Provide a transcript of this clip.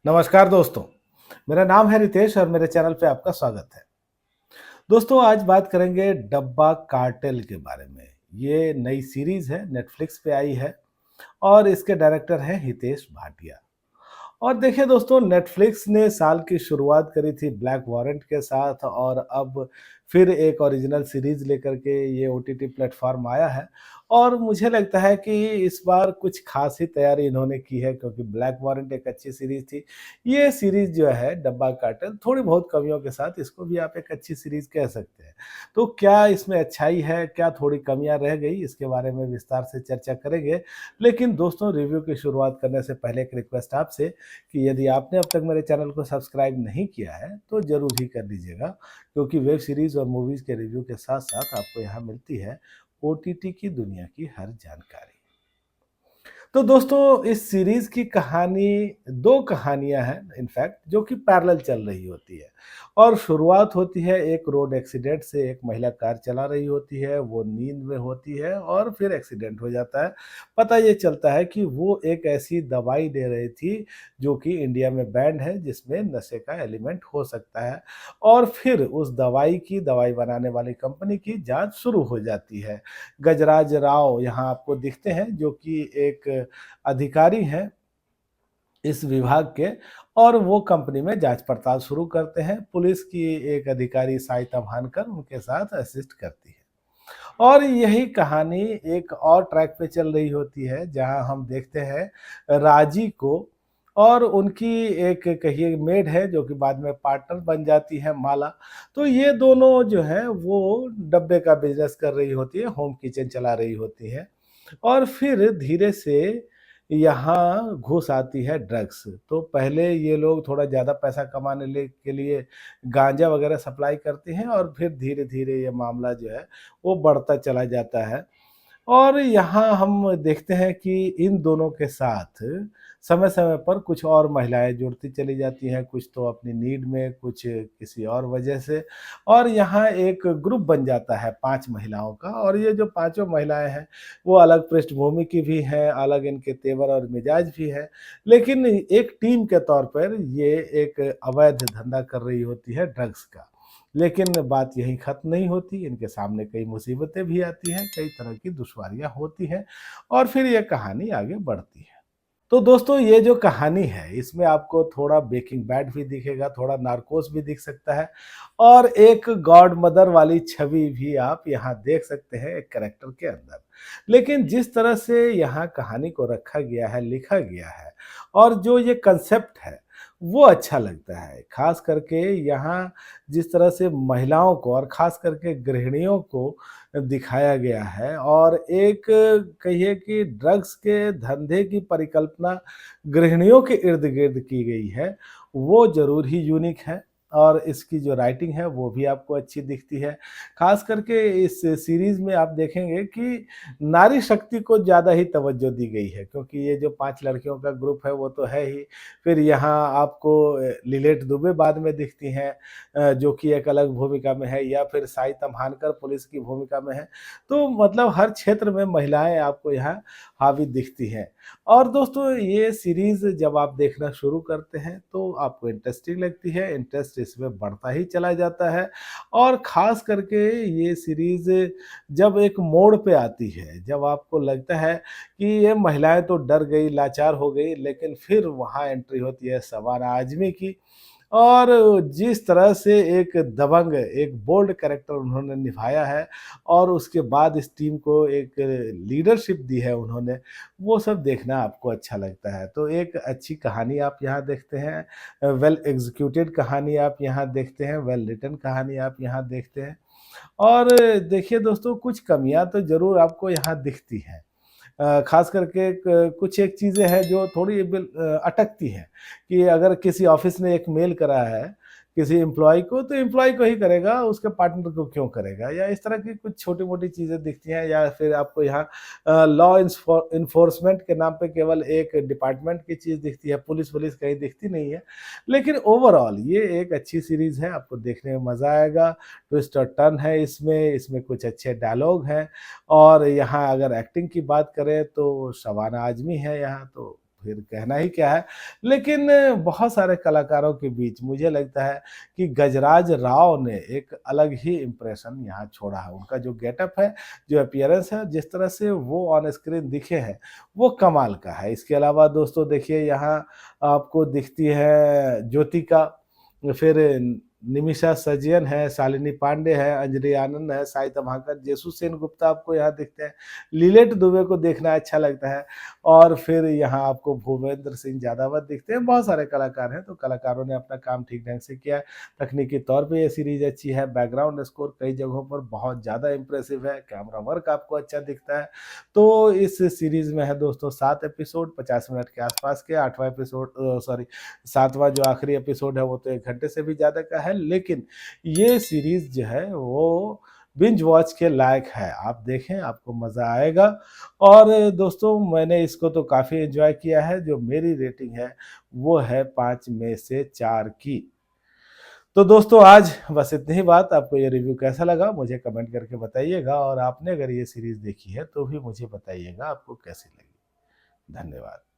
नमस्कार दोस्तों, मेरा नाम है रितेश और मेरे चैनल पे आपका स्वागत है। दोस्तों आज बात करेंगे डब्बा कार्टेल के बारे में। ये नई सीरीज़ है, नेटफ्लिक्स पे आई है और इसके डायरेक्टर हैं हितेश भाटिया। और देखिए दोस्तों नेटफ्लिक्स ने साल की शुरुआत करी थी ब्लैक वॉरेंट के साथ और अब फिर एक ओरिजिनल सीरीज लेकर के ये ओटीटी प्लेटफॉर्म आया है और मुझे लगता है कि इस बार कुछ खास ही तैयारी इन्होंने की है क्योंकि ब्लैक वॉरेंट एक अच्छी सीरीज थी। ये सीरीज जो है डब्बा कार्टेल थोड़ी बहुत कमियों के साथ इसको भी आप एक अच्छी सीरीज कह सकते हैं। तो क्या इसमें अच्छाई है, क्या थोड़ी कमियां रह गई, इसके बारे में विस्तार से चर्चा करेंगे। लेकिन दोस्तों रिव्यू की शुरुआत करने से पहले एक रिक्वेस्ट आपसे कि यदि आपने अब तक मेरे चैनल को सब्सक्राइब नहीं किया है तो ज़रूर ही कर लीजिएगा क्योंकि वेब सीरीज़ और मूवीज़ के रिव्यू के साथ-साथ आपको यहाँ मिलती है ओटीटी की दुनिया की हर जानकारी। तो दोस्तों इस सीरीज की कहानी 2 कहानियाँ हैं इनफैक्ट जो कि पैरेलल चल रही होती है और शुरुआत होती है एक रोड एक्सीडेंट से। एक महिला कार चला रही होती है, वो नींद में होती है और फिर एक्सीडेंट हो जाता है। पता ये चलता है कि वो एक ऐसी दवाई दे रही थी जो कि इंडिया में बैन्ड है, जिसमें नशे का एलिमेंट हो सकता है और फिर उस दवाई बनाने वाली कंपनी की जाँच शुरू हो जाती है। गजराज राव यहाँ आपको दिखते हैं जो कि एक अधिकारी हैं इस विभाग के और वो कंपनी में जांच पड़ताल शुरू करते हैं। पुलिस की एक अधिकारी सहायता भानकर उनके साथ असिस्ट करती है और यही कहानी एक और ट्रैक पे चल रही होती है जहां हम देखते हैं राजी को और उनकी एक कहिए मेड है जो कि बाद में पार्टनर बन जाती है माला। तो ये दोनों जो है वो डब्बे का बिजनेस कर रही होती है, होम किचन चला रही होती है और फिर धीरे से यहाँ घुस आती है ड्रग्स। तो पहले ये लोग थोड़ा ज़्यादा पैसा कमाने के लिए गांजा वगैरह सप्लाई करते हैं और फिर धीरे-धीरे ये मामला जो है वो बढ़ता चला जाता है। और यहाँ हम देखते हैं कि इन दोनों के साथ समय-समय पर कुछ और महिलाएँ जुड़ती चली जाती हैं, कुछ तो अपनी नीड में, कुछ किसी और वजह से और यहाँ एक ग्रुप बन जाता है 5 महिलाओं का और ये जो पाँचों महिलाएँ हैं, वो अलग पृष्ठभूमि की भी हैं, अलग इनके तेवर और मिजाज भी हैं, लेकिन एक टीम के तौर पर ये एक अवैध धंधा कर रही होती है ड्रग्स का। लेकिन बात यहीं ख़त्म नहीं होती, इनके सामने कई मुसीबतें भी आती हैं, कई तरह की दुश्वारियाँ होती हैं और फिर ये कहानी आगे बढ़ती है। तो दोस्तों ये जो कहानी है इसमें आपको थोड़ा ब्रेकिंग बैड भी दिखेगा, थोड़ा नार्कोस भी दिख सकता है और एक गॉड मदर वाली छवि भी आप यहाँ देख सकते हैं एक कैरेक्टर के अंदर। लेकिन जिस तरह से यहाँ कहानी को रखा गया है, लिखा गया है और जो ये कंसेप्ट है वो अच्छा लगता है। ख़ास करके यहाँ जिस तरह से महिलाओं को और ख़ास करके गृहिणियों को दिखाया गया है और एक कहिए कि ड्रग्स के धंधे की परिकल्पना गृहिणियों के इर्द-गिर्द की गई है, वो ज़रूर ही यूनिक है और इसकी जो राइटिंग है वो भी आपको अच्छी दिखती है। ख़ास करके इस सीरीज़ में आप देखेंगे कि नारी शक्ति को ज़्यादा ही तवज्जो दी गई है क्योंकि ये जो 5 लड़कियों का ग्रुप है वो तो है ही। फिर यहाँ आपको लिलेट दुबे बाद में दिखती हैं जो कि एक अलग भूमिका में है या फिर साई तम्हानकर पुलिस की भूमिका में है। तो मतलब हर क्षेत्र में महिलाएँ आपको यहाँ हावी दिखती हैं। और दोस्तों ये सीरीज़ जब आप देखना शुरू करते हैं तो आपको इंटरेस्टिंग लगती है, इंटरेस्ट इसमें बढ़ता ही चला जाता है और ख़ास करके ये सीरीज़ जब एक मोड़ पे आती है, जब आपको लगता है कि ये महिलाएँ तो डर गई, लाचार हो गई, लेकिन फिर वहाँ एंट्री होती है शबाना आज़मी की और जिस तरह से एक दबंग, एक बोल्ड कैरेक्टर उन्होंने निभाया है और उसके बाद इस टीम को एक लीडरशिप दी है उन्होंने, वो सब देखना आपको अच्छा लगता है। तो एक अच्छी कहानी आप यहाँ देखते हैं, वेल एग्ज़ीक्यूटेड कहानी आप यहाँ देखते हैं, वेल रिटन कहानी आप यहाँ देखते हैं और देखिए दोस्तों कुछ कमियाँ तो ज़रूर आपको यहाँ दिखती हैं। ख़ास करके कुछ एक चीज़ें हैं जो थोड़ी अटकती हैं कि अगर किसी ऑफ़िस ने एक मेल करा है किसी एम्प्लॉयी को, तो एम्प्लॉयी को ही करेगा, उसके पार्टनर को क्यों करेगा? या इस तरह की कुछ छोटी-मोटी चीज़ें दिखती हैं या फिर आपको यहाँ लॉ इन्फोर्समेंट के नाम पे केवल एक डिपार्टमेंट की चीज़ दिखती है, पुलिस-वुलिस कहीं दिखती नहीं है। लेकिन ओवरऑल ये एक अच्छी सीरीज़ है, आपको देखने में मज़ा आएगा, ट्विस्ट और टर्न है इसमें कुछ अच्छे डायलॉग हैं और यहाँ अगर एक्टिंग की बात करें तो शबाना आज़मी है यहाँ, तो फिर कहना ही क्या है। लेकिन बहुत सारे कलाकारों के बीच मुझे लगता है कि गजराज राव ने एक अलग ही इम्प्रेशन यहाँ छोड़ा है। उनका जो गेटअप है, जो अपीयरेंस है, जिस तरह से वो ऑन स्क्रीन दिखे हैं, वो कमाल का है। इसके अलावा दोस्तों देखिए यहाँ आपको दिखती है ज्योतिका, फिर निमिषा सजयन है, शालिनी पांडे है, अंजलि आनंद है, साई तमाकर, जेसु सेन गुप्ता आपको यहाँ दिखते हैं। लीलेट दुबे को देखना अच्छा लगता है और फिर यहाँ आपको भूपेंद्र सिंह जादवत दिखते हैं। बहुत सारे कलाकार हैं, तो कलाकारों ने अपना काम ठीक ढंग से किया है। तकनीकी तौर पे ये सीरीज़ अच्छी है, बैकग्राउंड स्कोर कई जगहों पर बहुत ज़्यादा इम्प्रेसिव है, कैमरा वर्क आपको अच्छा दिखता है। तो इस सीरीज़ में है दोस्तों 7 एपिसोड 50 मिनट के आसपास के, 8वाँ एपिसोड सॉरी 7वाँ जो आखिरी एपिसोड है वो तो 1 घंटे से भी ज़्यादा का है, लेकिन ये सीरीज़ जो है वो बिंज वॉच के लायक है। आप देखें, आपको मज़ा आएगा। और दोस्तों मैंने इसको तो काफ़ी एन्जॉय किया है। जो मेरी रेटिंग है वो है 5 में से 4 की। तो दोस्तों आज बस इतनी ही बात। आपको ये रिव्यू कैसा लगा मुझे कमेंट करके बताइएगा, और आपने अगर ये सीरीज़ देखी है तो भी मुझे बताइएगा आपको कैसी लगी। धन्यवाद।